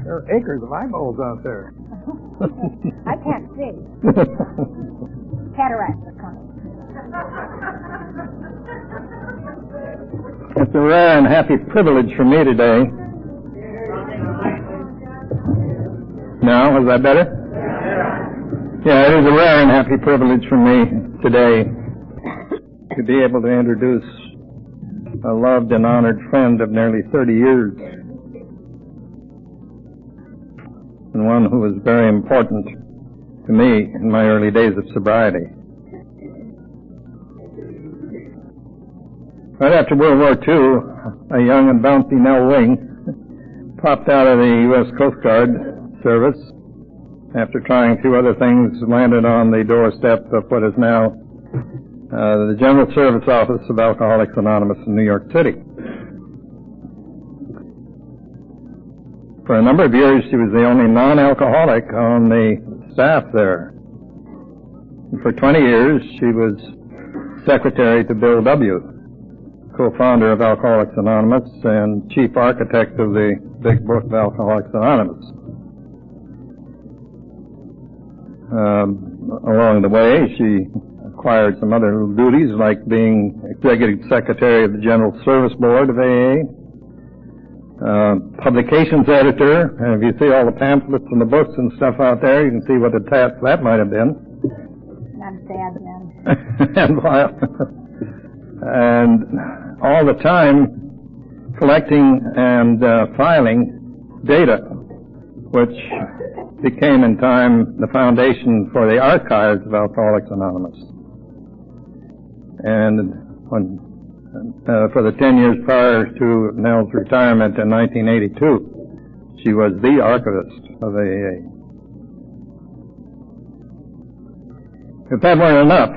There are acres of eyeballs out there. I can't see. Cataracts are coming. It's a rare and happy privilege for me today. Now, is that better? Yeah, it is a rare and happy privilege for me today to be able to introduce a loved and honored friend of nearly 30 years, and one who was very important to me in my early days of sobriety. Right after World War II, a young and bouncy Nell Wing popped out of the U.S. Coast Guard service. After trying a few other things, landed on the doorstep of what is now the General Service Office of Alcoholics Anonymous in New York City. For a number of years, she was the only non-alcoholic on the staff there. And for 20 years, she was secretary to Bill W., co-founder of Alcoholics Anonymous and chief architect of the big book of Alcoholics Anonymous. Along the way, she acquired some other little duties, like being executive secretary of the General Service Board of AA, publications editor. And if you see all the pamphlets and the books and stuff out there, you can see what a task that might have been. I'm sad then. And all the time collecting and filing data, which became in time the foundation for the archives of Alcoholics Anonymous. And when, for the 10 years prior to Nell's retirement in 1982, she was the archivist of AA. If that weren't enough,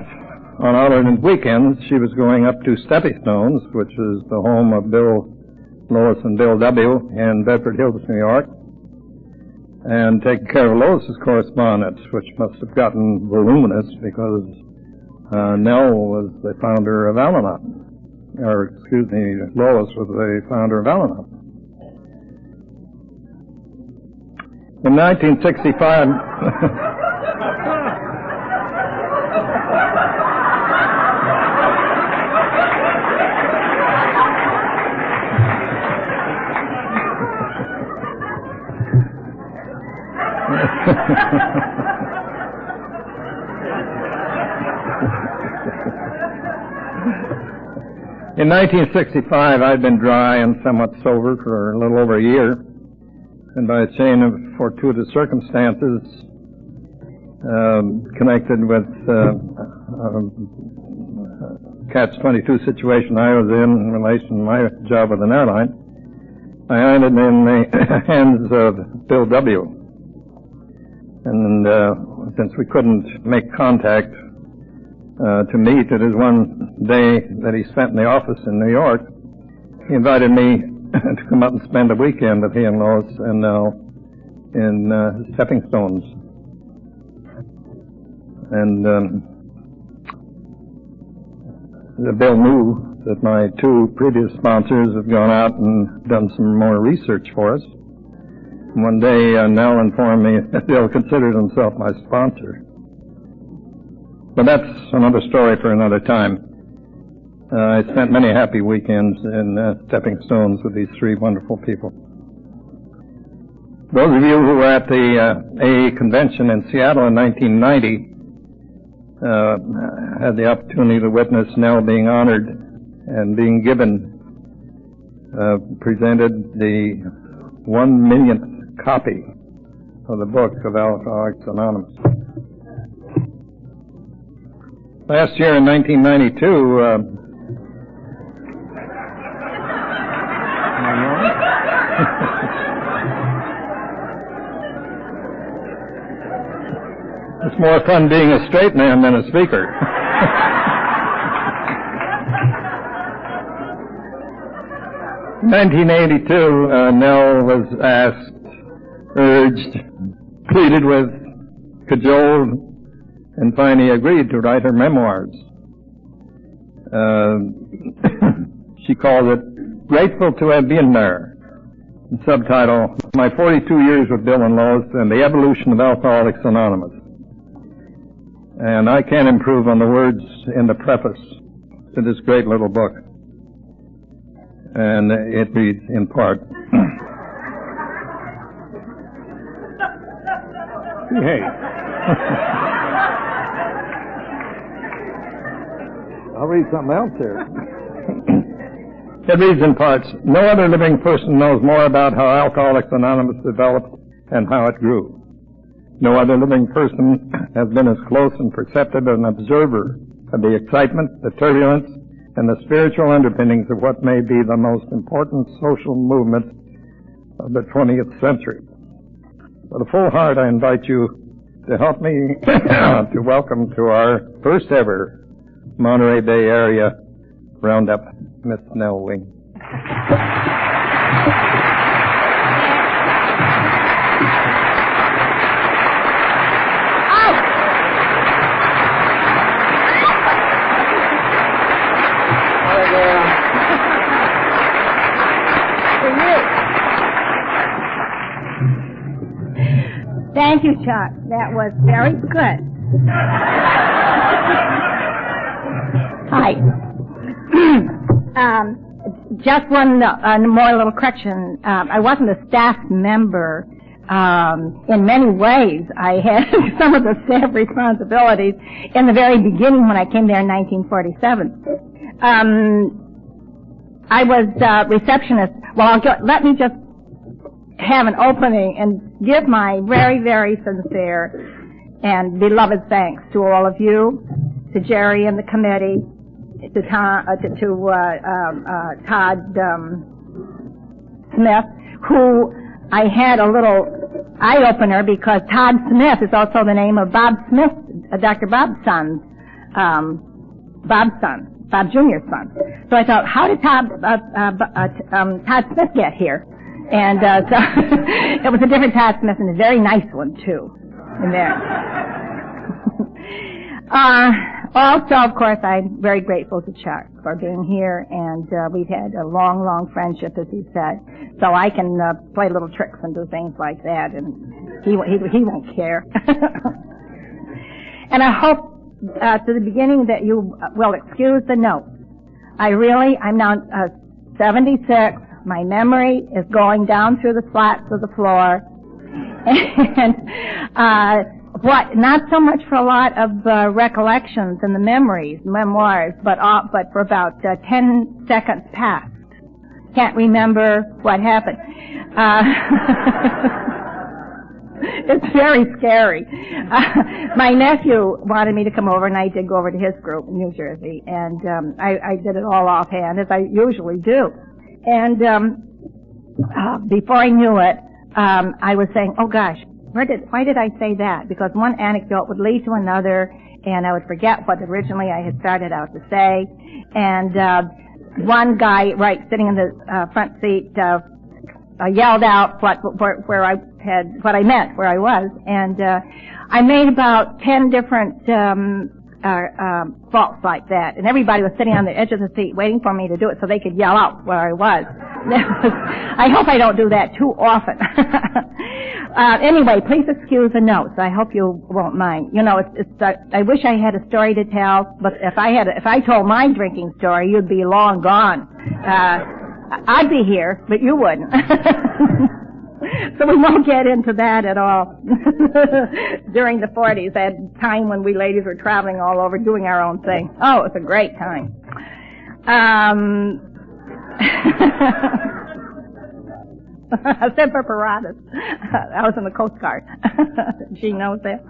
on alternate weekends, she was going up to Stepping Stones, which is the home of Lois and Bill W. in Bedford Hills, New York, and taking care of Lois's correspondence, which must have gotten voluminous because Nell was the founder of Al-Anon. Lois was the founder of Al-Anon. In 1965... In 1965, I'd been dry and somewhat sober for a little over a year, and by a chain of fortuitous circumstances connected with catch-22 situation I was in relation to my job with an airline, I ended in the hands of Bill W. And since we couldn't make contact to meet, it is one day that he spent in the office in New York. He invited me to come up and spend a weekend with he and Lois and Nell in Stepping Stones. And Bill knew that my two previous sponsors had gone out and done some more research for us. One day, Nell informed me that Bill considered himself my sponsor. But that's another story for another time. I spent many happy weekends in Stepping Stones with these three wonderful people. Those of you who were at the AA convention in Seattle in 1990 had the opportunity to witness Nell being honored and being presented the 1 millionth copy of the book of Alcoholics Anonymous. Last year in 1992, it's more fun being a straight man than a speaker. In 1982, Nell was asked, urged, pleaded with, cajoled, and finally agreed to write her memoirs. She called it Grateful to Have Been There. Subtitle, My 42 Years with Bill and Lois and the Evolution of Alcoholics Anonymous. And I can't improve on the words in the preface to this great little book. And it reads in part. Hey. I'll read something else here. It reads in parts, no other living person knows more about how Alcoholics Anonymous developed and how it grew. No other living person has been as close and perceptive an observer of the excitement, the turbulence, and the spiritual underpinnings of what may be the most important social movement of the 20th century. With a full heart, I invite you to help me to welcome to our first ever Monterey Bay Area Roundup, Miss Nell Wing. Thank you, Chuck. That was very good. Hi. Just one more little correction. I wasn't a staff member. In many ways, I had some of the staff responsibilities in the very beginning when I came there in 1947. I was receptionist. Well, let me just have an opening and give my very, very sincere and beloved thanks to all of you, to Jerry and the committee, to Todd Smith, who I had a little eye-opener because Todd Smith is also the name of Bob Smith, Dr. Bob's son, Bob Jr.'s son. So I thought, how did Todd Smith get here? And so it was a different Todd Smith and a very nice one, too, in there. Also, of course, I'm very grateful to Chuck for being here, and we've had a long, long friendship, as he said. So I can play little tricks and do things like that, and he won't care. And I hope to the beginning that you will excuse the notes. I'm now 76. My memory is going down through the slats of the floor, and not so much for a lot of recollections and the memoirs, but for about 10 seconds past. Can't remember what happened. It's very scary. My nephew wanted me to come over, and I did go over to his group in New Jersey, and I did it all offhand, as I usually do. And before I knew it, I was saying, oh gosh, why did I say that? Because one anecdote would lead to another, and I would forget what originally I had started out to say. And one guy, sitting in the front seat, yelled out what I meant, where I was, and I made about 10 different faults like that, and everybody was sitting on the edge of the seat waiting for me to do it so they could yell out where I was. I hope I don't do that too often. Anyway, please excuse the notes. I hope you won't mind. You know, I wish I had a story to tell, but if I told my drinking story, you'd be long gone. I'd be here, but you wouldn't. So we won't get into that at all. During the 40s, I had a time when we ladies were traveling all over doing our own thing. Oh, it was a great time. Semper Paratus. I was in the Coast Guard. She knows that.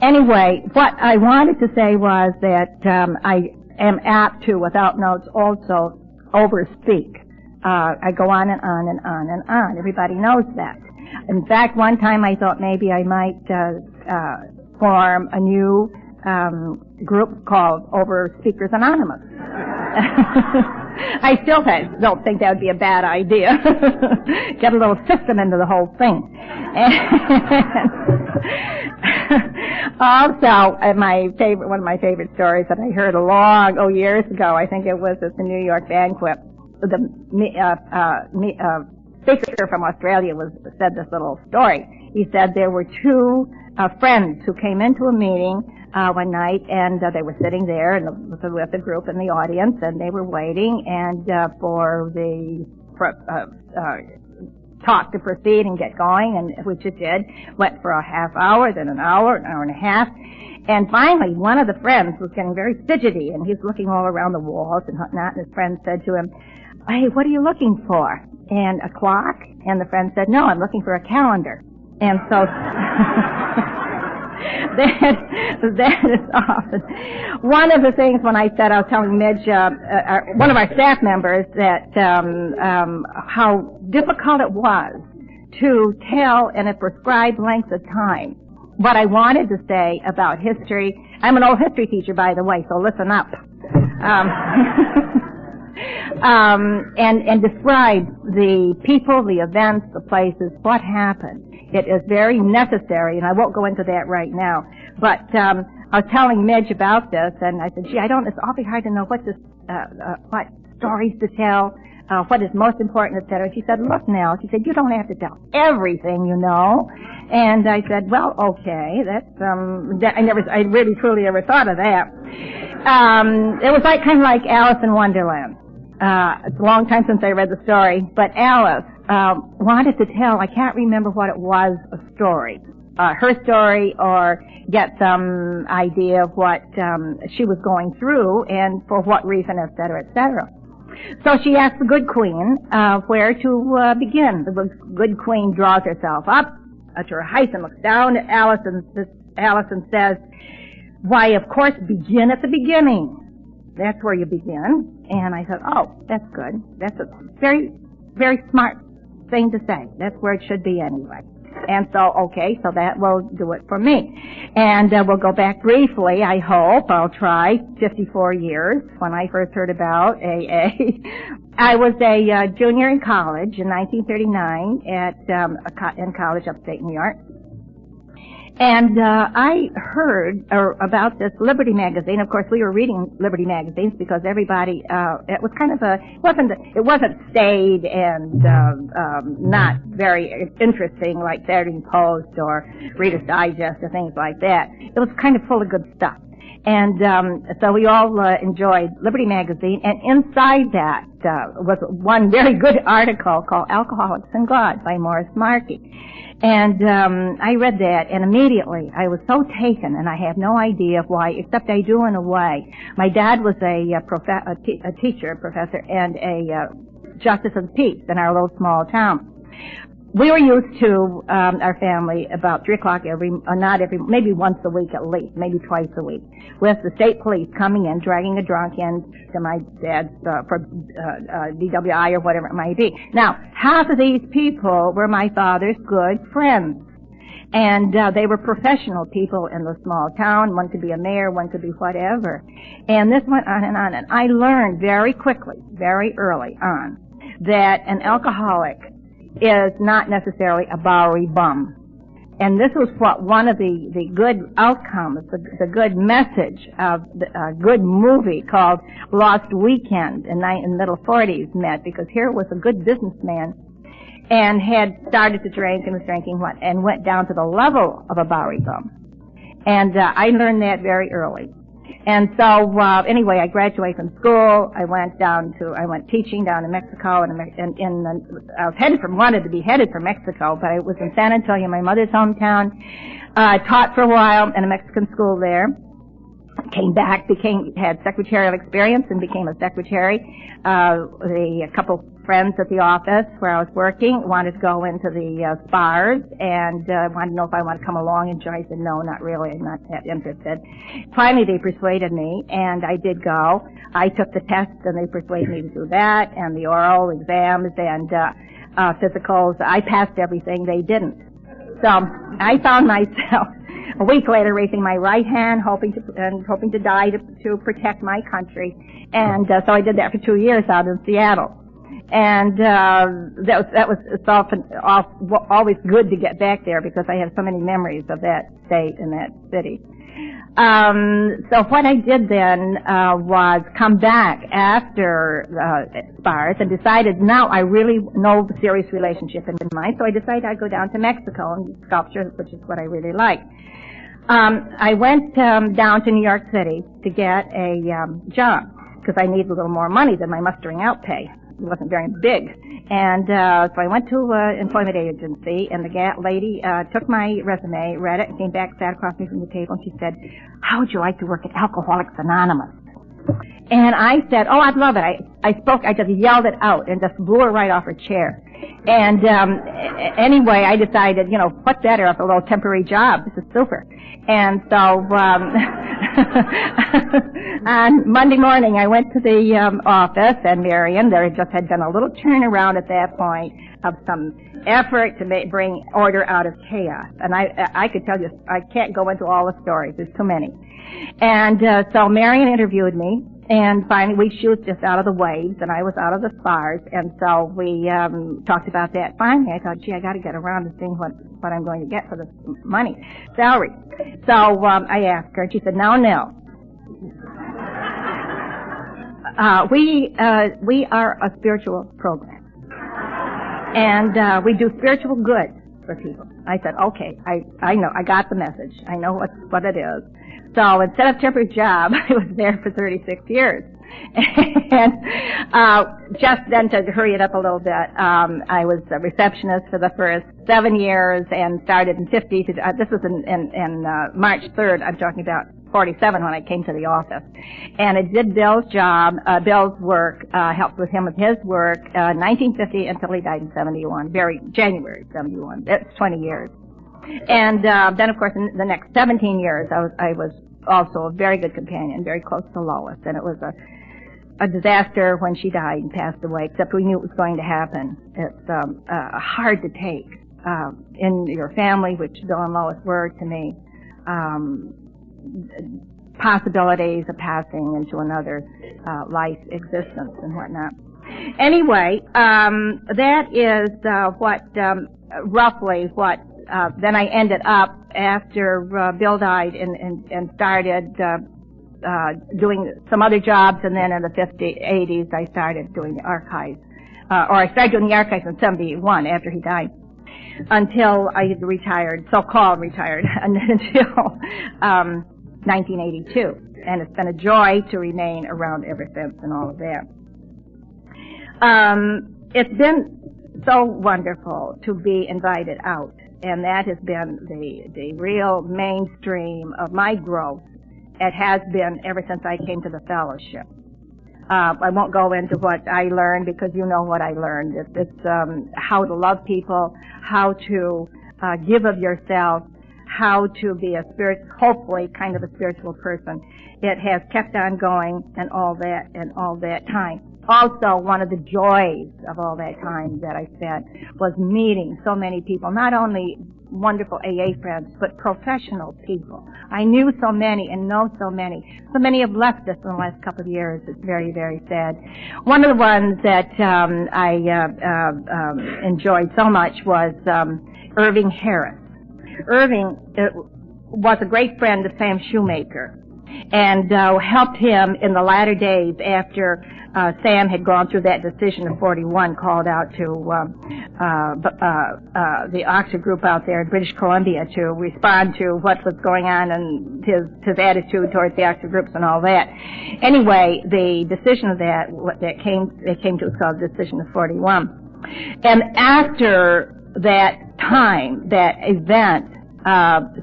Anyway, what I wanted to say was that I am apt to, without notes, also overspeak. I go on and on and on and on. Everybody knows that. In fact, one time I thought maybe I might form a new group called Over Speakers Anonymous. I still don't think that would be a bad idea. Get a little system into the whole thing. Also, one of my favorite stories that I heard years ago, I think it was at the New York banquet, speaker from Australia said this little story. He said there were two friends who came into a meeting one night, and they were sitting there with the group in the audience, and they were waiting and for the talk to proceed and get going, and which it did. Went for a half hour, then an hour and a half. And finally, one of the friends was getting very fidgety, and he was looking all around the walls and whatnot, and his friend said to him, "Hey, what are you looking for?" And a clock? And the friend said, "No, I'm looking for a calendar." And so that is often one of the things when I said, I was telling Midge, one of our staff members, that how difficult it was to tell in a prescribed length of time what I wanted to say about history. I'm an old history teacher, by the way, so listen up. And describe the people, the events, the places, what happened. It is very necessary, and I won't go into that right now. But I was telling Midge about this, and I said, "Gee, it's awfully hard to know what stories to tell, what is most important, etc." She said, "Look, Nell," she said, "you don't have to tell everything, you know." And I said, "Well, okay, that's I really truly never thought of that." It was kind of like Alice in Wonderland. It's a long time since I read the story, but Alice wanted to tell, I can't remember what it was, a story, her story, or get some idea of what she was going through and for what reason, et cetera, et cetera. So she asked the good queen where to begin. The good queen draws herself up to her height and looks down at Alice and says, "Why, of course, begin at the beginning. That's where you begin." And I thought, oh, that's good. That's a very, very smart thing to say. That's where it should be anyway. And so, okay, so that will do it for me. And we'll go back briefly, I hope. I'll try. 54 years when I first heard about AA. I was a junior in college in 1939 in college upstate New York. And I heard about this Liberty magazine. Of course, we were reading Liberty magazines because everybody. It was kind of it wasn't staid and not very interesting like Saturday Post or Reader's Digest or things like that. It was kind of full of good stuff. And so we all enjoyed Liberty magazine. And inside that was one very good article called "Alcoholics and God" by Morris Markey. And I read that, and immediately I was so taken, and I have no idea why, except I do in a way. My dad was a teacher, professor, and a justice of the peace in our little small town. We were used to, our family, about 3 o'clock maybe once a week at least, maybe twice a week, with the state police coming in, dragging a drunk in to my dad's, for DWI or whatever it might be. Now, half of these people were my father's good friends. And they were professional people in the small town. One could be a mayor, one could be whatever. And this went on, and I learned very quickly, very early on, that an alcoholic is not necessarily a Bowery bum. And this was what one of the good outcomes, the good message of a good movie called Lost Weekend in the middle 40s meant, because here was a good businessman and had started to drink and was drinking and went down to the level of a Bowery bum. And I learned that very early. And so, anyway, I graduated from school. I went teaching down in Mexico, and I was wanted to be headed for Mexico, but I was in San Antonio, my mother's hometown. Taught for a while in a Mexican school there. Came back, had secretarial experience and became a secretary. A couple friends at the office where I was working wanted to go into the spars and wanted to know if I wanted to come along, and I said, no, not really, I'm not that interested. Finally, they persuaded me, and I did go. I took the test, and they persuaded me to do that, and the oral exams and physicals. I passed everything, they didn't. So I found myself a week later raising my right hand, hoping to die to protect my country. And so I did that for 2 years out in Seattle. And that was it's often always good to get back there because I have so many memories of that state and that city. So what I did then was come back after SPARS and decided now I really no serious relationship in mind, so I decided I'd go down to Mexico and sculpture, which is what I really like. I went down to New York City to get a job because I needed a little more money than my mustering out pay. It wasn't very big. And so I went to an employment agency, and the lady took my resume, read it, and came back, sat across me from the table, and she said, "How would you like to work at Alcoholics Anonymous?" And I said, "Oh, I'd love it." I just yelled it out and just blew her right off her chair. And anyway, I decided, what's better if a little temporary job? This is super. And so on Monday morning, I went to the office, and Marion, there just had been a little turnaround at that point of some effort to bring order out of chaos. And I could tell you, I can't go into all the stories. There's too many. And so Marion interviewed me, and finally she was just out of the waves, and I was out of the SPARS, and so we talked about that. Finally, I thought, gee, I got to get around to seeing what I'm going to get for this money, salary. So I asked her, and she said, "Now, Nell, we are a spiritual program, and we do spiritual good for people." I said, "Okay, I know, I got the message. I know what it is." So instead of temporary job, I was there for 36 years. And just then, to hurry it up a little bit, I was a receptionist for the first 7 years and started in 50. This was in March 3rd. I'm talking about 47 when I came to the office. And I did Bill's job, Bill's work, helped with him with his work, 1950 until he died in 71, January 71. That's 20 years. And then, of course, in the next 17 years, I was also a very good companion, very close to Lois. And it was a disaster when she died and passed away, except we knew it was going to happen. It's hard to take in your family, which Bill and Lois were to me, possibilities of passing into another life existence and whatnot. Anyway, that is roughly what then I ended up after Bill died and started doing some other jobs, and then in the 80s I started doing the archives. Or I started doing the archives in 71 after he died, until I retired, so-called retired, until 1982. And it's been a joy to remain around ever since and all of that. It's been so wonderful to be invited out. And that has been the real mainstream of my growth. It has been ever since I came to the fellowship. I won't go into what I learned because you know what I learned. It's how to love people, how to give of yourself, how to be hopefully kind of a spiritual person. It has kept on going and all that time. Also, one of the joys of all that time that I spent was meeting so many people, not only wonderful AA friends, but professional people. I knew so many and know so many. So many have left us in the last couple of years. It's very, very sad. One of the ones that I enjoyed so much was Irving Harris. Irving was a great friend of Sam Shoemaker and helped him in the latter days after Sam had gone through that decision of 41, called out to the Oxford group out there in British Columbia to respond to what was going on and his attitude towards the Oxford groups and all that. Anyway, the decision of they came to was called the decision of 41. And after that time, that event,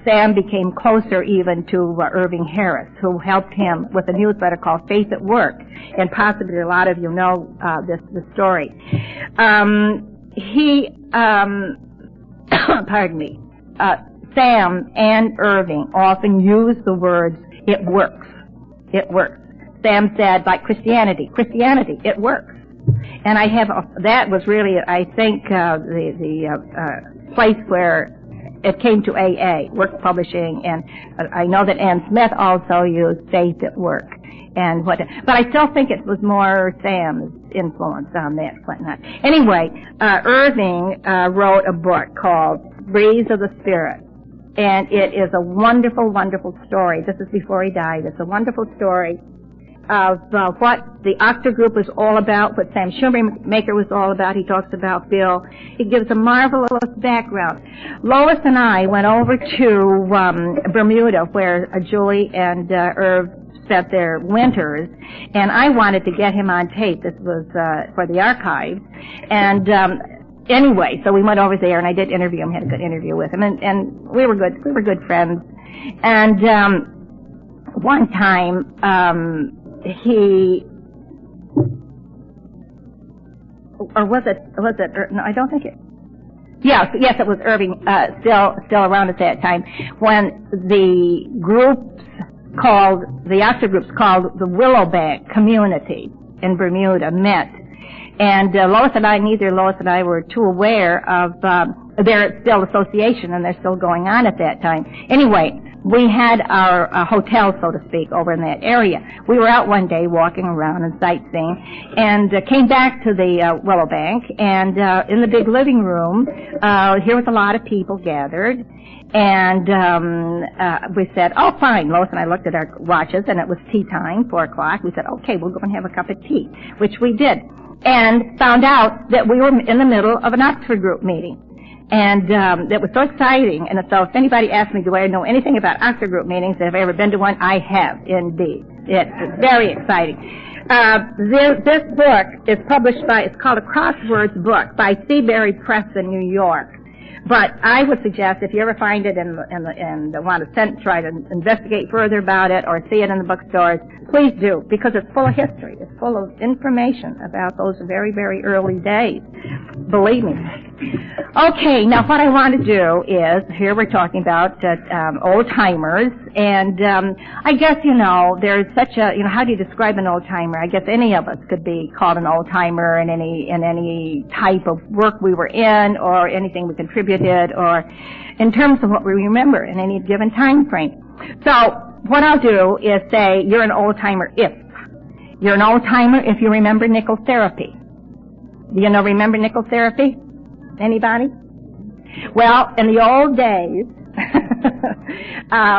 Sam became closer even to Irving Harris, who helped him with a newsletter called Faith at Work, and possibly a lot of you know this story. Pardon me, Sam and Irving often use the words, "it works, it works." Sam said, like Christianity, it works. And that was really, I think, the place where it came to AA, Work Publishing, and I know that Ann Smith also used Faith at Work. and what. But I still think it was more Sam's influence on that whatnot. Anyway, Irving wrote a book called Breeze of the Spirit. And it is a wonderful, wonderful story. This is before he died. It's a wonderful story of what the Octa group was all about, what Sam Shoemaker was all about. He talks about Bill. He gives a marvelous background. Lois and I went over to Bermuda, where Julie and Irv spent their winters, and I wanted to get him on tape. This was for the archives. And anyway, so we went over there, and I did interview him, had a good interview with him, and we were good friends. And one time, no, I don't think it, yes, it was Irving, still around at that time, when the Octa groups called the Willowbank Community in Bermuda met. And neither Lois and I were too aware of their still association, and they're still going on at that time. Anyway, we had our hotel, so to speak, over in that area. We were out one day walking around and sightseeing, and came back to the Willowbank, and in the big living room, here was a lot of people gathered. And we said, oh, fine. Lois and I looked at our watches, and it was tea time, 4 o'clock. We said, okay, we'll go and have a cup of tea, which we did. And found out that we were in the middle of an Oxford group meeting. And it was so exciting. And so if anybody asks me, do I know anything about Oxford group meetings, have I ever been to one? I have, indeed. It's very exciting. This book is published it's called A Crosswords Book by Seabury Press in New York. But I would suggest if you ever find it and want to try to investigate further about it or see it in the bookstores, please do, because it's full of history. It's full of information about those very, very early days. Believe me. Okay, now what I want to do is, here we're talking about old-timers, and I guess, there's such a, how do you describe an old-timer? I guess any of us could be called an old-timer in any type of work we were in or anything we contributed or in terms of what we remember in any given time frame. So what I'll do is say you're an old-timer if. You're an old-timer if you remember nickel therapy. Do you remember nickel therapy? Anybody? Well, in the old days,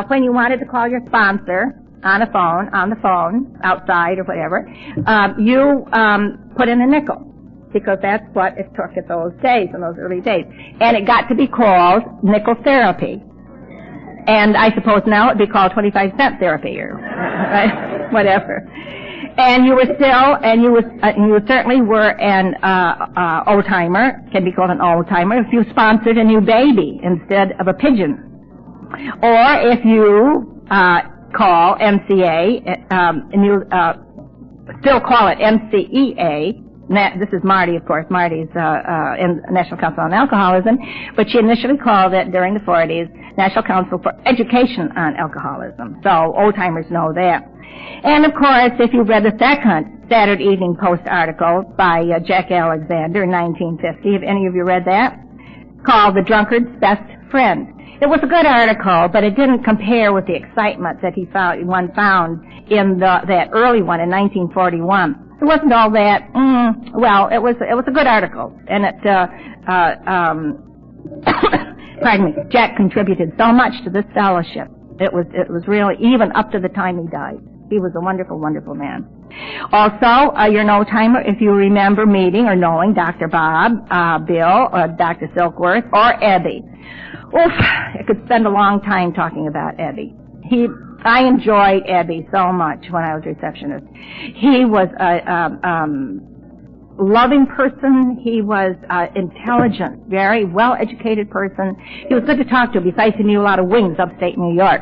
when you wanted to call your sponsor on the phone, outside or whatever, you put in a nickel, because that's what it took at those days, in those early days. And it got to be called nickel therapy. And I suppose now it'd be called 25-cent therapy or whatever. And you certainly were an old-timer, can be called an old-timer, if you sponsored a new baby instead of a pigeon. Or if you call MCA, and you still call it MCEA. This is Marty, of course. Marty's in National Council on Alcoholism, but she initially called it, during the 40s, National Council for Education on Alcoholism. So old-timers know that. And, of course, if you read the second Saturday Evening Post article by Jack Alexander in 1950, have any of you read that? Called The Drunkard's Best Friend. It was a good article, but it didn't compare with the excitement that one found in that early one in 1941. It wasn't all that, it was a good article, and it, pardon me, Jack contributed so much to this fellowship. It was really, even up to the time he died. He was a wonderful, wonderful man. Also, you're an old-timer if you remember meeting or knowing Dr. Bob, Bill, or Dr. Silkworth, or Ebby. Oof, I could spend a long time talking about Ebby. I enjoyed Ebby so much when I was receptionist. He was a loving person. He was intelligent, very well-educated person. He was good to talk to. Besides, he knew a lot of wings upstate New York.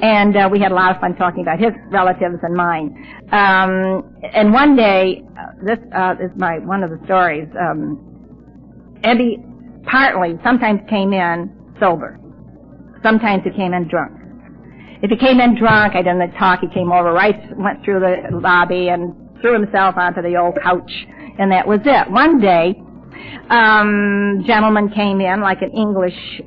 And we had a lot of fun talking about his relatives and mine. And one day, this is one of the stories, Ebby sometimes came in sober. Sometimes he came in drunk. If he came in drunk, I didn't talk. He came over, went through the lobby and threw himself onto the old couch, and that was it. One day, Gentleman came in like an English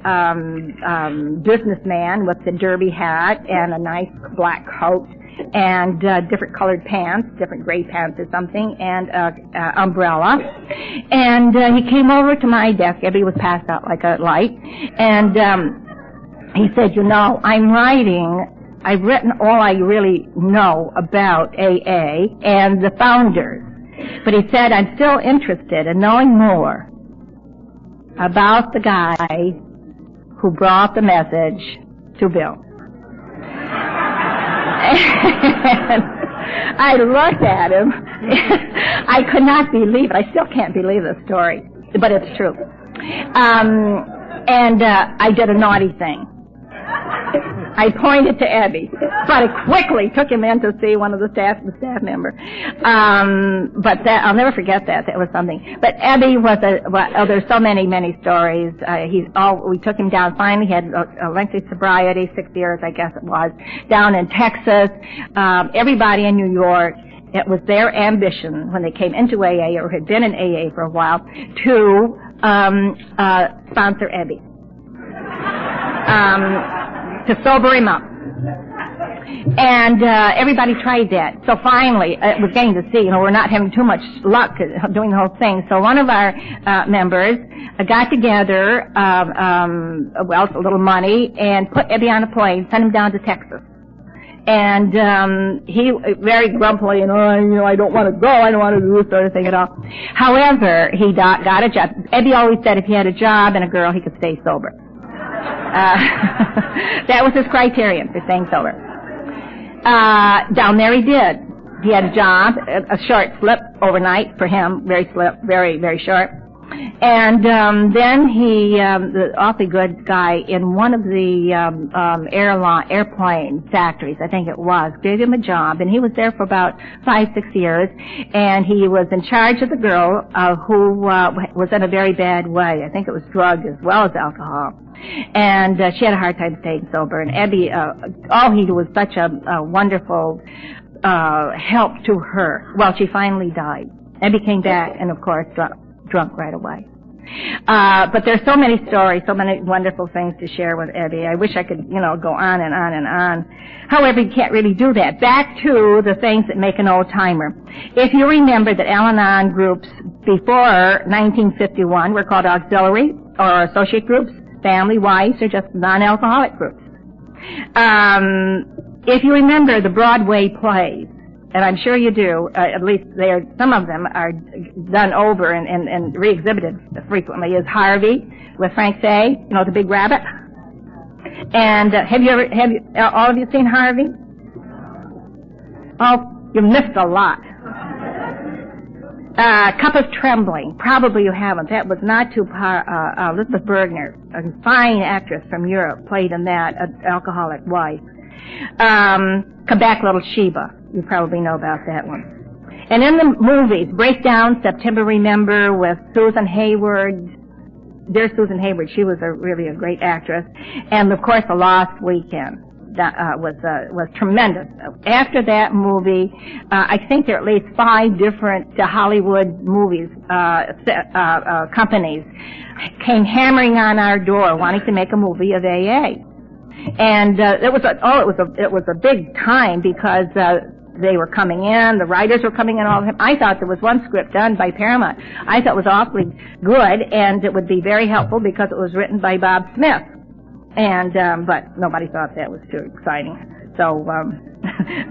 businessman with the derby hat and a nice black coat and different colored pants, different gray pants or something, and umbrella. And he came over to my desk. Ebby was passed out like a light. And he said, you know, I've written all I really know about AA and the founders. But he said, I'm still interested in knowing more about the guy who brought the message to Bill. And I looked at him. I could not believe it. I still can't believe this story, but it's true. And I did a naughty thing. I pointed to Ebby, but I quickly took him in to see one of the staff member. But that, I'll never forget that. That was something. But Ebby was there's so many stories. We took him down. Finally, he had a lengthy sobriety, 6 years, I guess it was, down in Texas. Everybody in New York, it was their ambition when they came into AA or had been in AA for a while to sponsor Ebby. To sober him up. And everybody tried that. So finally, it was getting to see, we're not having too much luck doing the whole thing. So one of our members got together, a little money, and put Ebby on a plane, sent him down to Texas. And he very grumpily, I don't want to go, I don't want to do this sort of thing at all. However, he got a job. Ebby always said if he had a job and a girl, he could stay sober. That was his criterion for staying sober. Down there he did. He had a job, a short slip overnight for him, very, very short. And then he, the awfully good guy in one of the airplane factories, I think it was, gave him a job, and he was there for about 5-6 years, and he was in charge of the girl who was in a very bad way. I think it was drugs as well as alcohol. And she had a hard time staying sober, and Ebby, he was such a wonderful help to her. Well, she finally died. Ebby came back, and of course, drunk right away. But there's so many stories, so many wonderful things to share with Ebby. I wish I could, go on and on and on. However, you can't really do that. Back to the things that make an old-timer. If you remember that Al-Anon groups before 1951 were called auxiliary or associate groups, family, wives, or just non-alcoholic groups. If you remember the Broadway plays, and I'm sure you do, at least some of them are done over and re-exhibited frequently, is Harvey with Frank Say, the big rabbit. And all of you seen Harvey? Oh, you missed a lot. Cup of Trembling, probably you haven't. That was not too Elizabeth Bergner, a fine actress from Europe, played in that, an alcoholic wife. Come Back Little Sheba. You probably know about that one. And in the movies, Breakdown, September Remember with Susan Hayward. There's Susan Hayward. She was really a great actress. And of course, The Lost Weekend. That was tremendous. After that movie, I think there are at least 5 different Hollywood movies companies came hammering on our door wanting to make a movie of AA. And it was a big time because they were coming in, the writers were coming in, all of them. I thought there was one script done by Paramount. I thought it was awfully good, and it would be very helpful because it was written by Bob Smith. And but nobody thought that was too exciting. So,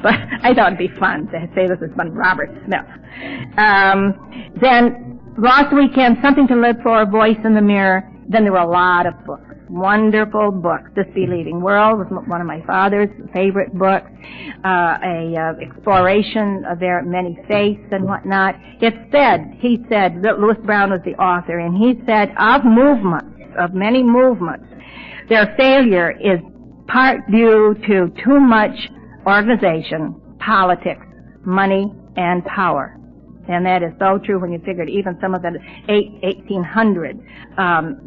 but I thought it'd be fun to say this is by Robert Smith. Then Lost Weekend, Something to Live For, Voice in the Mirror. Then there were a lot of books. Wonderful books. Disbelieving World was one of my father's favorite books. Exploration of their many faiths and whatnot. He said, Lewis Brown was the author, and he said, of many movements, their failure is part due to too much organization, politics, money, and power. And that is so true when you figured even some of the 1800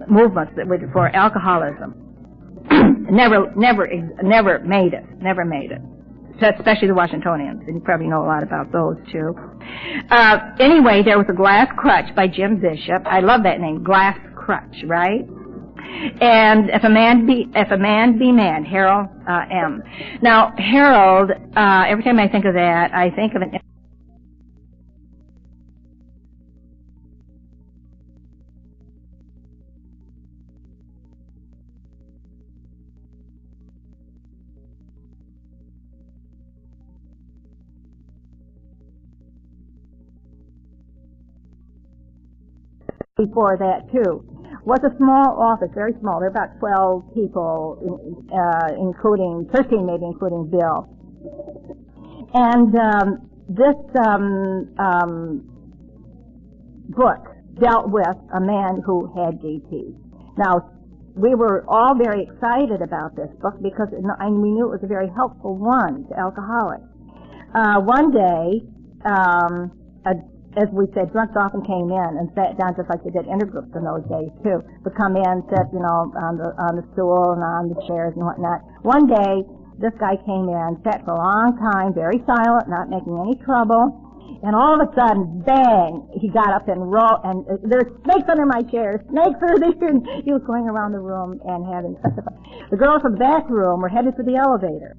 movements that were for alcoholism never made it. especially the Washingtonians, and you probably know a lot about those too. Anyway, there was a Glass Crutch by Jim Bishop. I love that name, Glass Crutch, right? And If a Man Be Man, Harold M. Now, Harold, every time I think of that, I think of an before that too. Was a small office, very small. There were about 12 people, including 13, maybe including Bill. And this book dealt with a man who had DT. Now, we were all very excited about this book because we knew it was a very helpful one to alcoholics. One day, as we said, drunks often came in and sat down just like they did intergroups in those days too. Would come in, sit, on the stool and on the chairs and whatnot. One day, this guy came in, sat for a long time, very silent, not making any trouble, and all of a sudden, bang! He got up and rolled, and there's snakes under my chair, snakes are there. And he was going around the room and having such a fun. The girls from the back room were headed for the elevator,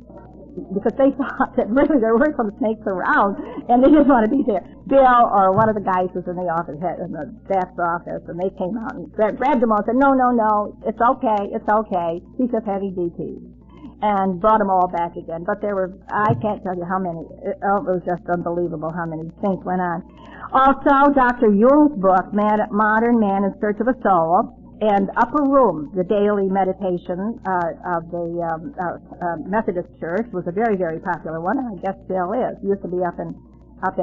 because they thought that really there were some snakes around, and they didn't want to be there. Bill, or one of the guys who was in the office, in the staff's office, and they came out and grabbed them all and said, no, it's okay, he's just having DT. And brought them all back again. But there were, I can't tell you how many, it was just unbelievable how many things went on. Also, Dr. Yule's book, Modern Man in Search of a Soul, and Upper Room, the daily meditation of the Methodist Church, was a very, very popular one, and I guess still is. It used to be up in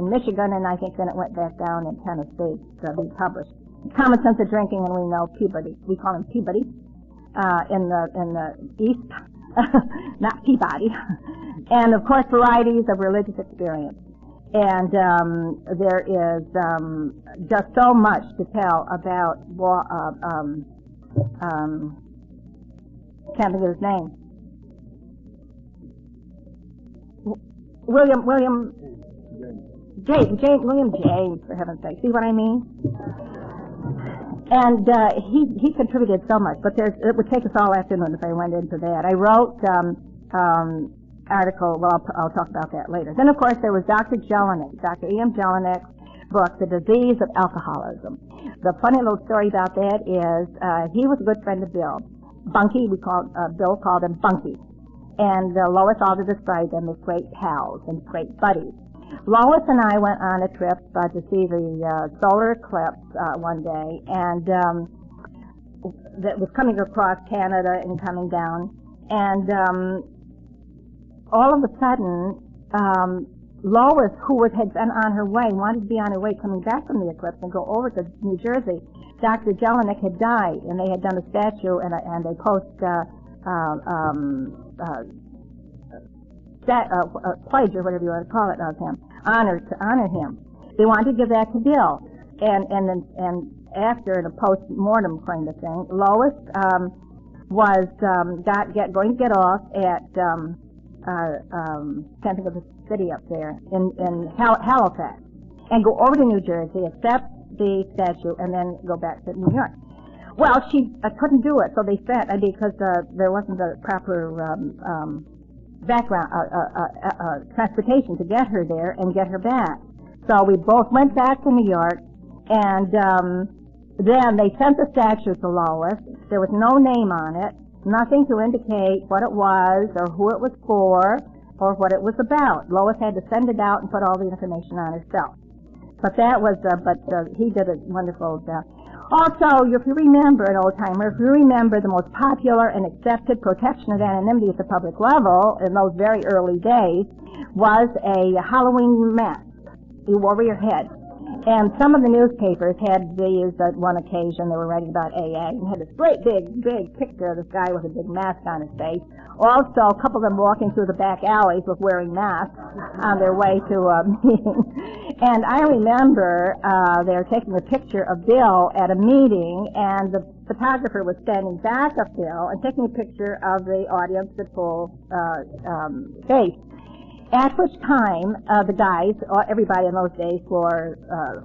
Michigan, and I think then it went back down in Tennessee to be published. Common Sense of Drinking, and we know Peabody. We call him Peabody in the East, not Peabody. And of course, Varieties of Religious Experience. And there is just so much to tell about, can't think of his name. William James, for heaven's sake. See what I mean? And he contributed so much, but it would take us all afternoon if I went into that. I wrote article, well, I'll talk about that later. Then, of course, there was Dr. Jelinek, Dr. E.M. Jelinek's book, The Disease of Alcoholism. The funny little story about that is he was a good friend of Bill. Bunky, Bill called him Bunky. And Lois also described them as great pals and great buddies. Lois and I went on a trip to see the solar eclipse one day, and that was coming across Canada and coming down. And all of a sudden, Lois, who had been on her way, wanted to be on her way coming back from the eclipse and go over to New Jersey. Dr. Jelinek had died, and they had done a statue and a pledge, or whatever you want to call it, of him, to honor him. They wanted to give that to Bill, and after in a post-mortem kind of thing, Lois was going to get off at can't think of the city up there in Halifax, and go over to New Jersey, accept the statue, and then go back to New York. Well, she couldn't do it, so they sent, because there wasn't the proper background transportation to get her there and get her back. So we both went back to New York, and then they sent the statue to Lois. There was no name on it, nothing to indicate what it was or who it was for or what it was about. Lois had to send it out and put all the information on herself. But that was, he did a wonderful job. Also, if you remember, an old-timer, if you remember the most popular and accepted protection of anonymity at the public level in those very early days was a Halloween mask you wore over your head. And some of the newspapers had these at one occasion. They were writing about AA and had this great big picture of this guy with a big mask on his face. Also, a couple of them walking through the back alleys with wearing masks on their way to a meeting. And I remember they were taking a picture of Bill at a meeting, and the photographer was standing back of Bill and taking a picture of the audience at full face. At which time, the guys, or everybody in those days, wore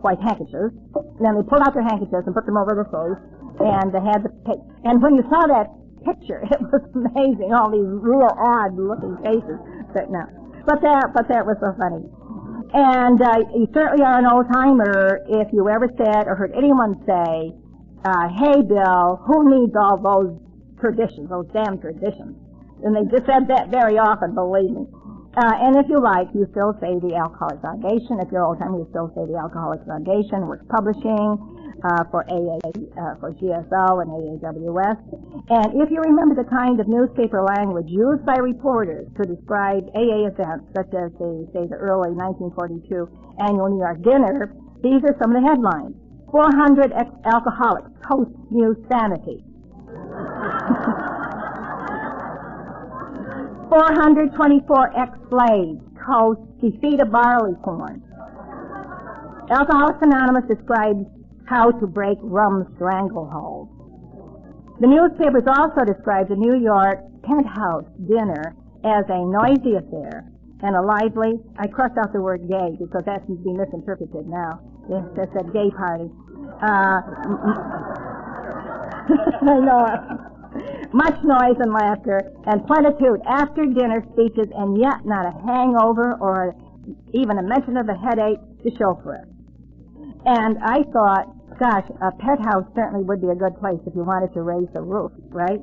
white handkerchiefs. And then they pulled out their handkerchiefs and put them over their face, and they had and when you saw that picture, it was amazing, all these real odd-looking faces. But that was so funny. And you certainly are an old-timer if you ever said or heard anyone say, hey, Bill, who needs all those traditions, those damn traditions? And they just said that very often, believe me. And if you like, you still say the Alcoholics Foundation. If you're old-timer, you still say the Alcoholics Foundation, Works Publishing, for AA, for GSO and AAWS. And if you remember the kind of newspaper language used by reporters to describe AA events, such as the early 1942 annual New York dinner, these are some of the headlines. 400 ex-alcoholics toast new sanity. 424 ex-slaves toast defeat of barley corn. Alcoholics Anonymous describes how to break rum's stranglehold. The newspapers also described the New York penthouse dinner as a noisy affair and a lively, I crossed out the word gay because that seems to be misinterpreted now. It said gay party. I know it. Much noise and laughter and plenitude after dinner speeches, and yet not a hangover or even a mention of a headache to show for it. And I thought, gosh, a pet house certainly would be a good place if you wanted to raise the roof, right?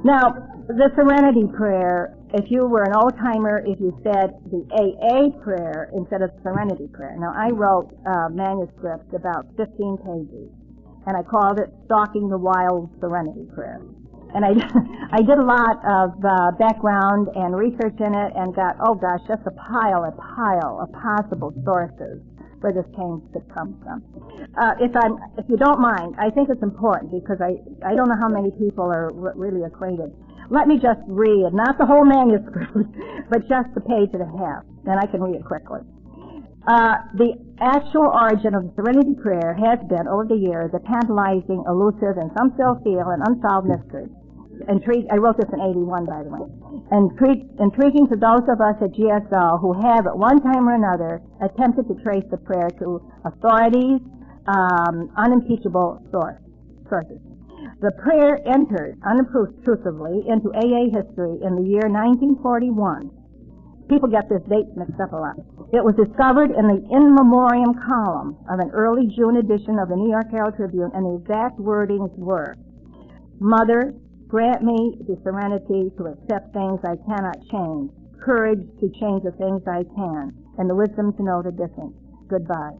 Now, the Serenity Prayer, if you were an old-timer, if you said the AA prayer instead of Serenity Prayer. Now, I wrote manuscripts about 15 pages, and I called it Stalking the Wild Serenity Prayer. And I did a lot of background and research in it and got, oh gosh, just a pile of possible sources where this could come from. If you don't mind, I think it's important because I don't know how many people are really acquainted. Let me just read, not the whole manuscript, but just the page and a half, and I can read it quickly. The actual origin of the Serenity Prayer has been, over the years, a tantalizing, elusive, and some still feel an unsolved mystery. I wrote this in 81, by the way. Intriguing to those of us at GSO who have, at one time or another, attempted to trace the prayer to authorities, unimpeachable sources. The prayer entered unobtrusively into AA history in the year 1941. People get this date mixed up a lot. It was discovered in the in memoriam column of an early June edition of the New York Herald Tribune, and the exact wordings were, Mother, grant me the serenity to accept things I cannot change, courage to change the things I can, and the wisdom to know the difference. Goodbye.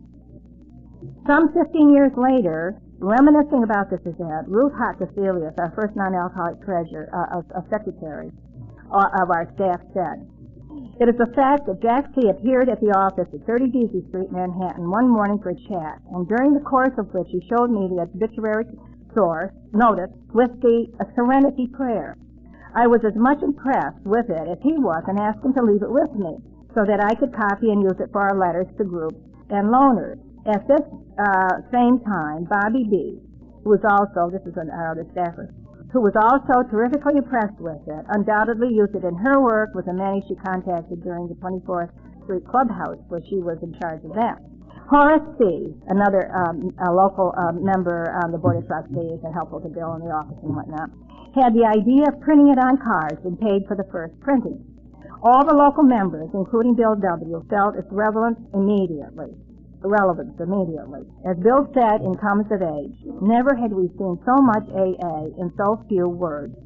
Some 15 years later, reminiscing about this event, Ruth Hart-Casilius, our first non-alcoholic secretary of our staff, said, it is a fact that Jack C. appeared at the office at 30 Deasy Street, Manhattan, one morning for a chat, and during the course of which he showed me the obituary source, notice, with the Serenity Prayer. I was as much impressed with it as he was and asked him to leave it with me so that I could copy and use it for our letters to groups and loaners. At this same time, Bobby B., who was also, this is our other staffer, who was also terrifically impressed with it, undoubtedly used it in her work with the many she contacted during the 24th Street Clubhouse, where she was in charge of that. Horace C., another a local member on the Board of Trustees and helpful to Bill in the office and whatnot, had the idea of printing it on cards and paid for the first printing. All the local members, including Bill W., felt its relevance immediately. As Bill said in Comments of Age, never had we seen so much AA in so few words.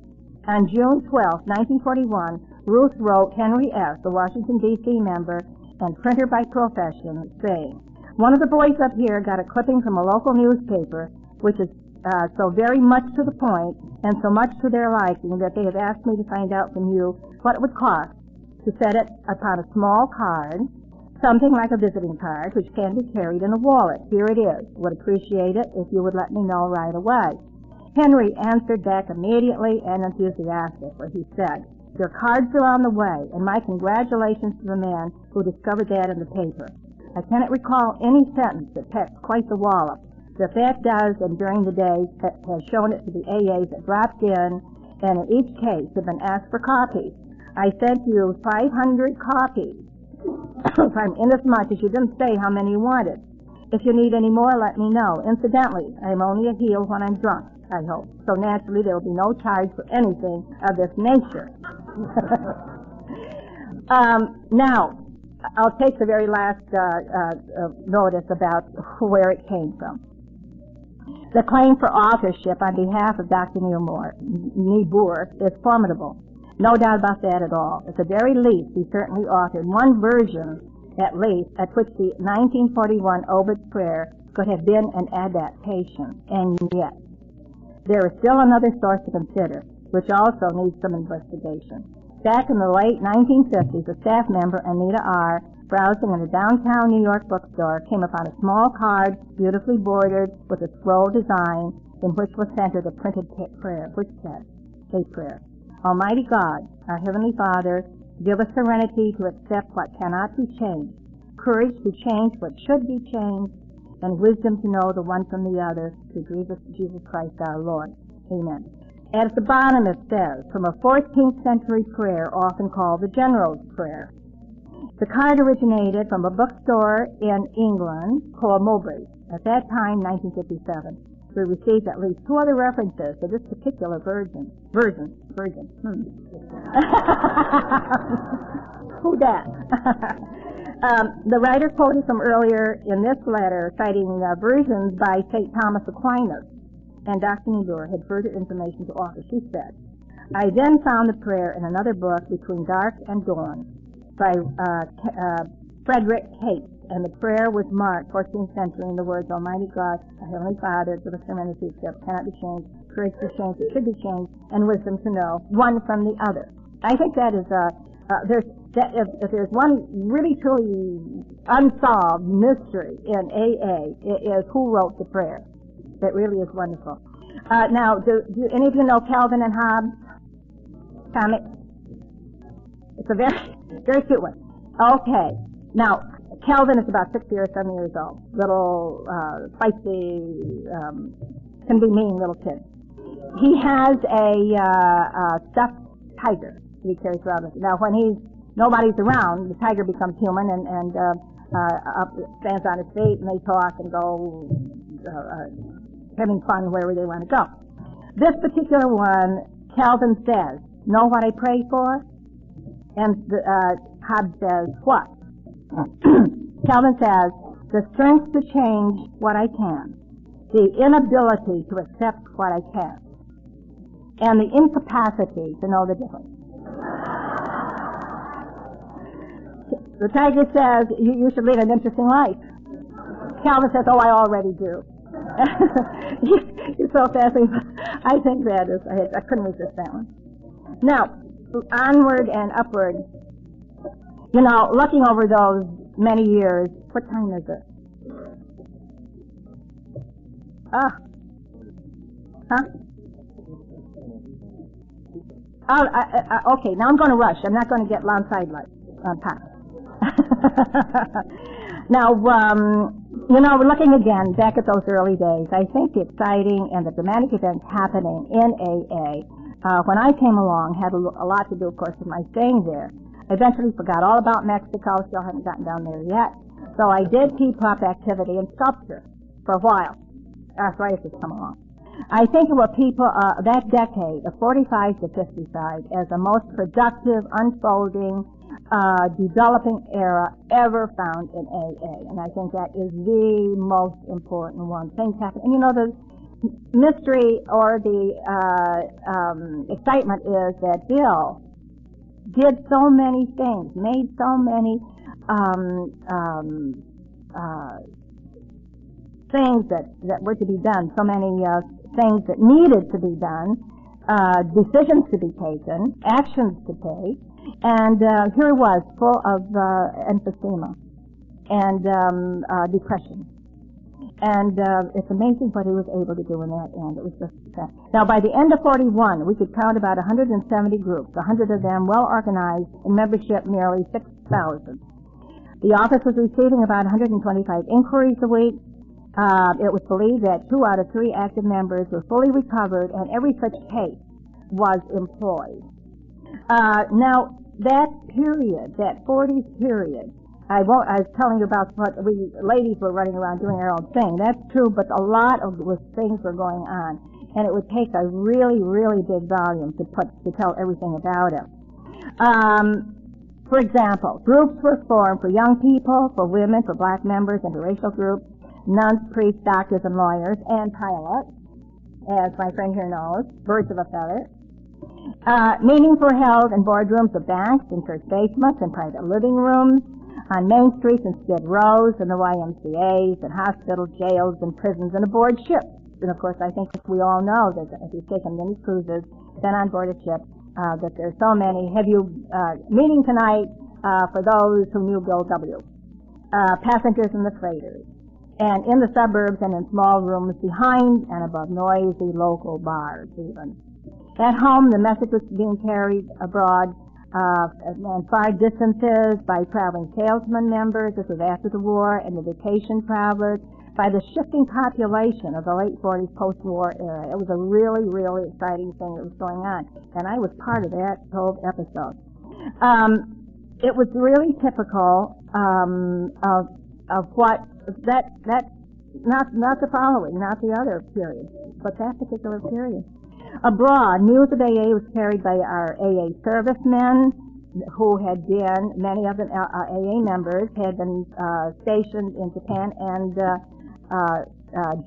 On June 12, 1941, Ruth wrote Henry S., the Washington, D.C. member and printer by profession, saying, one of the boys up here got a clipping from a local newspaper, which is so very much to the point and so much to their liking that they have asked me to find out from you what it would cost to set it upon a small card, something like a visiting card, which can be carried in a wallet. Here it is. Would appreciate it if you would let me know right away. Henry answered back immediately and enthusiastically. He said, your cards are on the way, and my congratulations to the man who discovered that in the paper. I cannot recall any sentence that packs quite the wallop that does, and during the day has shown it to the AAs that dropped in, and in each case have been asked for copies. I sent you 500 copies, inasmuch as you didn't say how many you wanted. If you need any more, let me know. Incidentally, I'm only a heel when I'm drunk, I hope. So naturally, there will be no charge for anything of this nature. Now, I'll take the very last notice about where it came from. The claim for authorship on behalf of Dr. Niebuhr is formidable. No doubt about that at all. At the very least, he certainly authored one version, at least, at which the 1941 Obit Prayer could have been an adaptation. And yet, there is still another source to consider, which also needs some investigation. Back in the late 1950s, a staff member, Anita R., browsing in a downtown New York bookstore, came upon a small card, beautifully bordered with a scroll design, in which was centered a printed prayer, which said, a prayer. Almighty God, our Heavenly Father, give us serenity to accept what cannot be changed, courage to change what should be changed, and wisdom to know the one from the other, through Jesus Christ our Lord. Amen. And at the bottom it says, from a 14th century prayer often called the General's Prayer. The card originated from a bookstore in England called Mowbray's. At that time, 1957, we received at least 2 other references to this particular version. Who dat? The writer quoted from earlier in this letter, citing versions by St. Thomas Aquinas, and Dr. Niebuhr had further information to offer. She said, I then found the prayer in another book, Between Dark and Dawn, by Frederick Cates, and the prayer was marked 14th century in the words, Almighty God, our Heavenly Father, give us serenity that cannot be changed, courage to change that should be changed, and wisdom to know one from the other. I think that is if there's one really truly unsolved mystery in AA, it is who wrote the prayer. It really is wonderful. Now, do any of you know Calvin and Hobbes comic? It's a very cute one. Okay. Now, Calvin is about 60 or 70 years old. Little, feisty, can be mean little kid. He has a stuffed tiger that he carries around with him. Now, when nobody's around, the tiger becomes human and stands on his feet, and they talk and go having fun wherever they want to go. This particular one, Calvin says, know what I pray for? And Hobbes says, what? Calvin says, the strength to change what I can, the inability to accept what I can't, and the incapacity to know the difference. The tiger says, you should lead an interesting life. Calvin says, oh, I already do. You're so fascinating. I think that is, I couldn't resist that one. Now, onward and upward. You know, looking over those many years, what time is it? Okay, now I'm going to rush. I'm not going to get long sidelights on time. Now, you know, we're looking again back at those early days. I think the exciting and the dramatic events happening in AA when I came along had a lot to do, of course, with my staying there. I eventually forgot all about Mexico. Still haven't gotten down there yet. So I did keep up activity in sculpture for a while. Arthritis has come along. I think of what people, that decade of 45 to 55 as the most productive, unfolding, developing era ever found in AA. And I think that is the most important one. Things happen. And you know, the mystery or the excitement is that Bill did so many things, made so many things that were to be done, so many things that needed to be done, decisions to be taken, actions to take, and here he was, full of emphysema and depression. And it's amazing what he was able to do in that end. It was just now, by the end of 41, we could count about 170 groups, 100 of them well organized, and membership nearly 6,000. The office was receiving about 125 inquiries a week. It was believed that 2 out of 3 active members were fully recovered, and every such case was employed. Now, that period, that 40s period, I was telling you about what we ladies were running around doing our own thing. That's true, but a lot of things were going on, and it would take a really, really big volume to tell everything about it. For example, groups were formed for young people, for women, for black members, interracial groups, nuns, priests, doctors, and lawyers, and pilots, as my friend here knows, birds of a feather. Meetings were held in boardrooms of banks, in church basements, in private living rooms, on main streets and skid rows, in the YMCAs, in hospitals, jails, and prisons, and aboard ships. And of course, I think we all know that if you've taken many cruises, been on board a ship, that there's so many. Have you meeting tonight for those who knew Bill W. Passengers in the freighters, and in the suburbs and in small rooms behind and above noisy local bars even. At home, the message was being carried abroad and far distances by traveling salesman members. This was after the war, and the vacation travelers, by the shifting population of the late 40s post-war era. It was a really, really exciting thing that was going on, and I was part of that whole episode. It was really typical of what not the following, not the other period, but that particular period. Abroad, news of AA was carried by our AA servicemen, who had been, many of them AA members, had been stationed in Japan and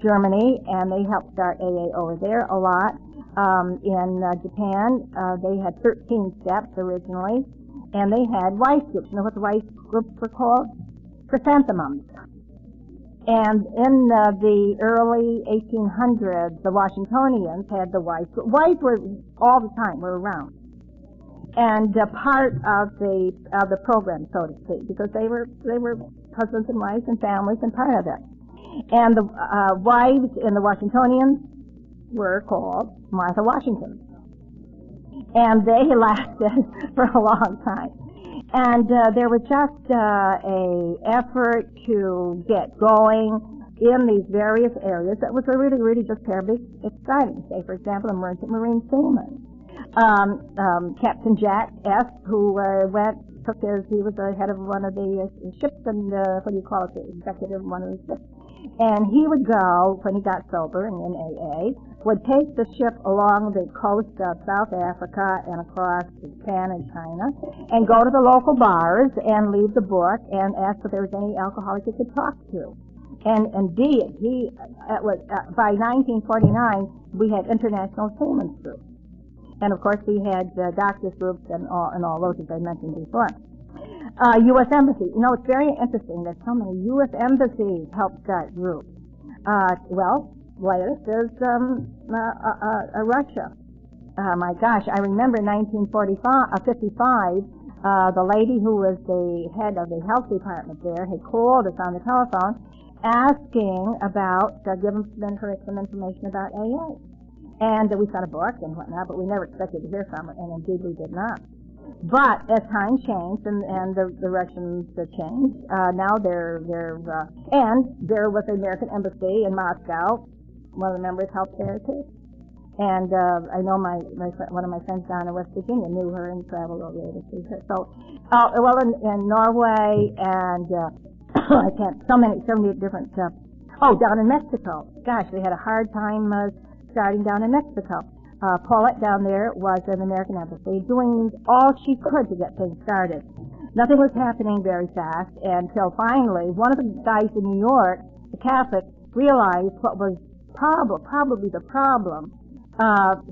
Germany, and they helped start AA over there a lot. In Japan, they had 13 steps originally, and they had wife groups. You know what the wife groups were called? Chrysanthemums. And in the early 1800s, the Washingtonians had the wives. Wives were all the time, were around, and part of the program, so to speak, because they were husbands and wives and families and part of it. And the wives in the Washingtonians were called Martha Washington, and they lasted for a long time. And there was just a effort to get going in these various areas that was really, really just terribly exciting. Say, for example, the Merchant Marine Seaman. Captain Jack S., who he was the head of one of the ships, and what do you call it, the executive of one of the ships. And he would go, when he got sober and in AA, would take the ship along the coast of South Africa and across Japan and China, and go to the local bars and leave the book and ask if there was any alcoholic he could talk to. And indeed, by 1949, we had international seamen's groups. And of course, we had doctors groups and all those, as I mentioned before. U.S. Embassy. You know, it's very interesting that so many U.S. embassies helped start groups. Latest is Russia. My gosh, I remember in 1955, the lady who was the head of the health department there had called us on the telephone asking about giving her some information about AA. And we sent a book and whatnot, but we never expected to hear from her, and indeed we did not. But as time changed and the Russians changed, now and there was the American Embassy in Moscow. One of the members helped there too. And I know one of my friends down in West Virginia knew her and traveled over there to see her. So, in Norway and so many different. Down in Mexico. Gosh, they had a hard time starting down in Mexico. Paulette down there was an American Embassy doing all she could to get things started. Nothing was happening very fast until finally one of the guys in New York, the Catholic, realized what was probably the problem.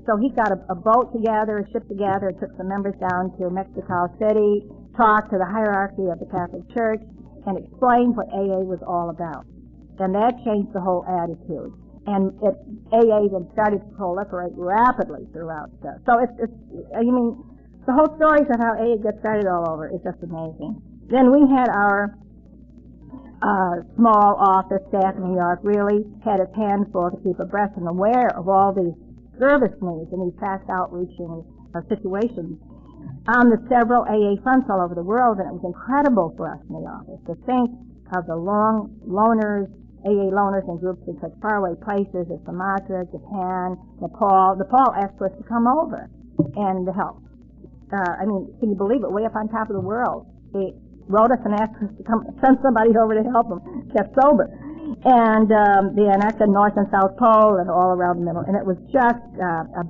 So he got a boat together, a ship together, and took some members down to Mexico City, talked to the hierarchy of the Catholic Church, and explained what AA was all about. And that changed the whole attitude. And AA then started to proliferate rapidly throughout stuff. So the whole stories of how AA gets started all over is just amazing. Then we had our small office staff in New York really had its hands full to keep abreast and aware of all these service needs and these fast outreaching situations on the several AA fronts all over the world, and it was incredible for us in the office to think of the AA loners and groups in such faraway places as Sumatra, Japan, Nepal. Nepal asked for us to come over and help. can you believe it? Way up on top of the world. They wrote us and asked us to send somebody over to help them, kept sober. And they annexed the North and South Pole and all around the middle. And it was just a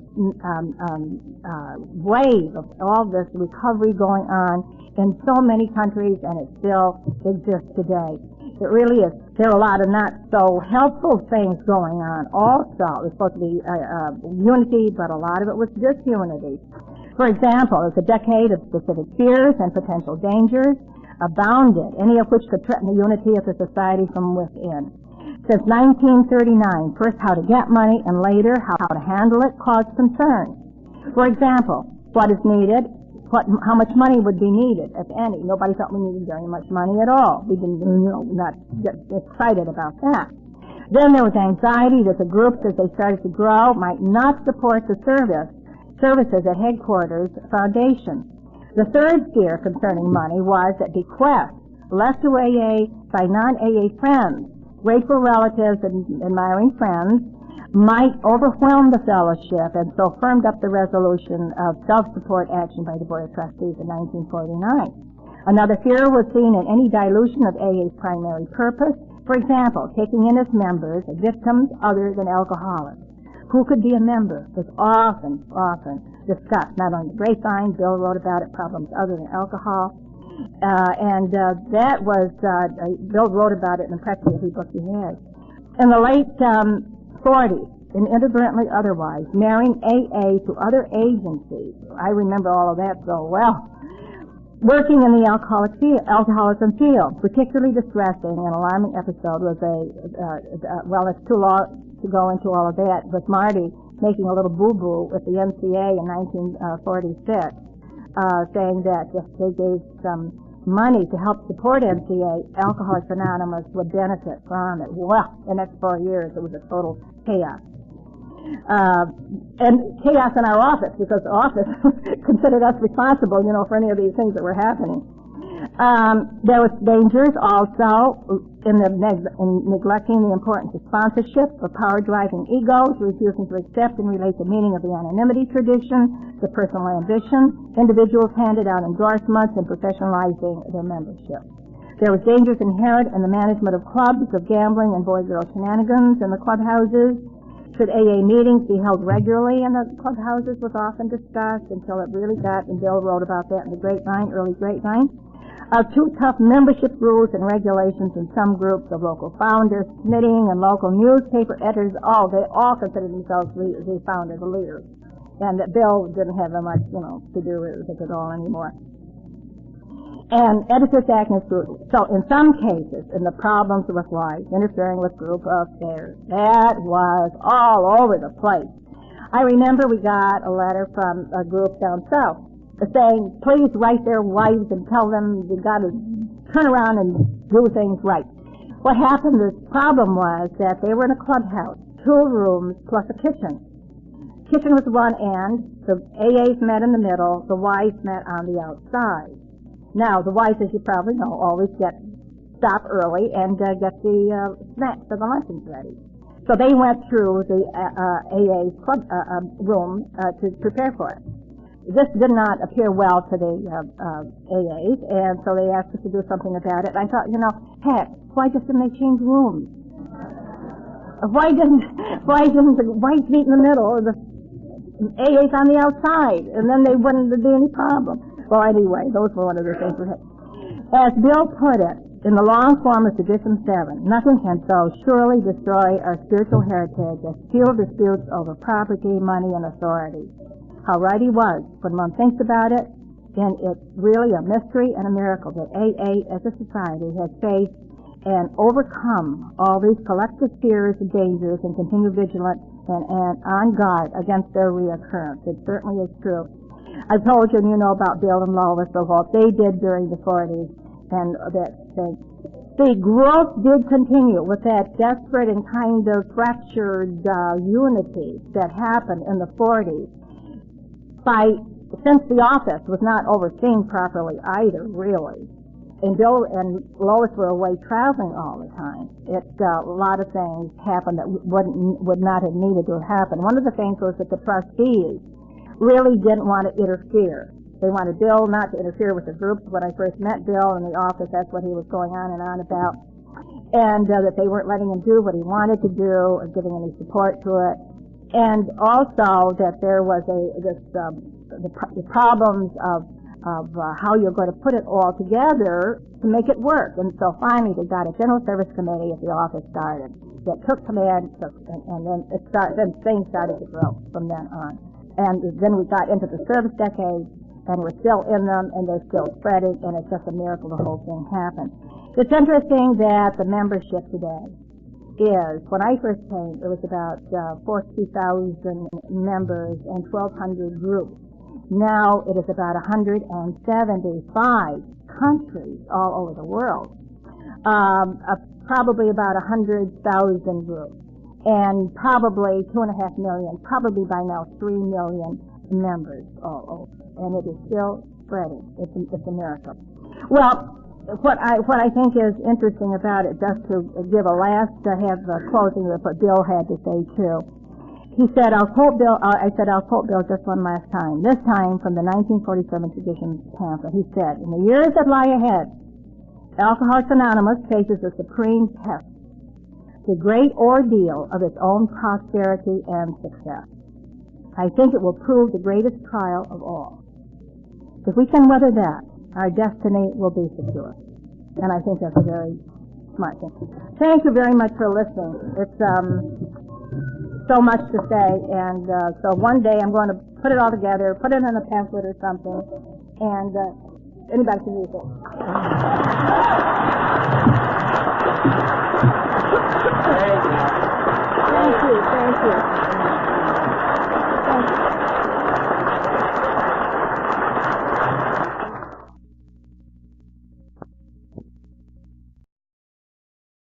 wave of all this recovery going on in so many countries, and it still exists today. It really is. There are a lot of not so helpful things going on also. It was supposed to be unity, but a lot of it was disunity. For example, it was a decade of specific fears and potential dangers abounded, any of which could threaten the unity of the society from within. Since 1939, first how to get money and later how to handle it caused concern. For example, what is needed, how much money would be needed, if any. Nobody thought we needed very much money at all. We didn't, not get excited about that. Then there was anxiety that the groups, as they started to grow, might not support the services at headquarters foundation. The third fear concerning money was that bequests left to AA by non-AA friends, grateful relatives and admiring friends, might overwhelm the fellowship, and so firmed up the resolution of self-support action by the Board of Trustees in 1949. Another fear was seen in any dilution of AA's primary purpose. For example, taking in as members victims other than alcoholics. Who could be a member was often discussed, not on the grapevine. Bill wrote about it, problems other than alcohol. Bill wrote about it in practically every book he has. In the late 40s, and inadvertently otherwise, marrying AA to other agencies. I remember all of that so well. Working in the alcoholism field, particularly distressing and alarming episode was it's too long to go into all of that, was Marty making a little boo-boo with the MCA in 1946, saying that if they gave some money to help support MCA, Alcoholics Anonymous would benefit from it. Well, the next 4 years, it was a total chaos. And chaos in our office, because the office considered us responsible, for any of these things that were happening. There was dangers also in neglecting the importance of sponsorship, of power-driving egos, refusing to accept and relate the meaning of the anonymity tradition, the personal ambition, individuals handed out endorsements, and professionalizing their membership. There was dangers inherent in the management of clubs, of gambling and boy-girl shenanigans in the clubhouses. Should AA meetings be held regularly in the clubhouses was often discussed until it really got, and Bill wrote about that in the early grapevine. Too tough membership rules and regulations in some groups of local founders, knitting and local newspaper editors, they all considered themselves the founders, the leaders. And that Bill didn't have much, to do with it at all anymore. And editors acting as groups. So in some cases, in the problems with life, interfering with group affairs, that was all over the place. I remember we got a letter from a group down south saying, please write their wives and tell them you got to turn around and do things right. What happened, the problem was that they were in a clubhouse, 2 rooms plus a kitchen. Kitchen was one end, the AAs met in the middle, the wives met on the outside. Now, the wives, as you probably know, always stop early and get the snacks or the luncheons ready. So they went through the AA's club room to prepare for it. This did not appear well to the AAs, and so they asked us to do something about it. I thought, heck, why didn't they change rooms? Why didn't the whites meet in the middle, or the AAs on the outside, and then they wouldn't be any problem? Well, anyway, those were one of the things we had. As Bill put it, in the long form of Tradition 7, nothing can so surely destroy our spiritual heritage as futile disputes over property, money, and authority. How right he was. When one thinks about it, then it's really a mystery and a miracle that AA as a society has faced and overcome all these collective fears and dangers and continue vigilant and on guard against their reoccurrence. It certainly is true. I told you, and you know about Bill and Lois, of what they did during the 40s, and that thing. The growth did continue with that desperate and kind of fractured unity that happened in the 40s. Since the office was not overseen properly either, really, and Bill and Lois were away traveling all the time, a lot of things happened that would not have needed to have happened. One of the things was that the trustees really didn't want to interfere They wanted Bill not to interfere with the groups. When I first met Bill in the office, that's what he was going on and on about. And that they weren't letting him do what he wanted to do or giving any support to it. And also that there was the problems of how you're going to put it all together to make it work. And so finally they got a General Service Committee at the office started that took command, and then things started to grow from then on. And then we got into the service decade, and we're still in them, and they're still spreading, and it's just a miracle the whole thing happened. It's interesting that the membership today is, when I first came, it was about 42,000 members and 1,200 groups. Now it is about 175 countries all over the world, probably about 100,000 groups, and probably 2.5 million, probably by now 3 million members all over, and it is still spreading. It's a miracle. Well, what I think is interesting about it, just to give a last, have the closing of what Bill had to say too. He said, I'll quote Bill just one last time, this time from the 1947 Traditions pamphlet. He said, in the years that lie ahead, Alcoholics Anonymous faces a supreme test, the great ordeal of its own prosperity and success. I think it will prove the greatest trial of all. If we can weather that, our destiny will be secure. And I think that's a very smart thing. Thank you very much for listening. It's so much to say, and so one day I'm going to put it all together, put it in a pamphlet or something, and anybody can use it.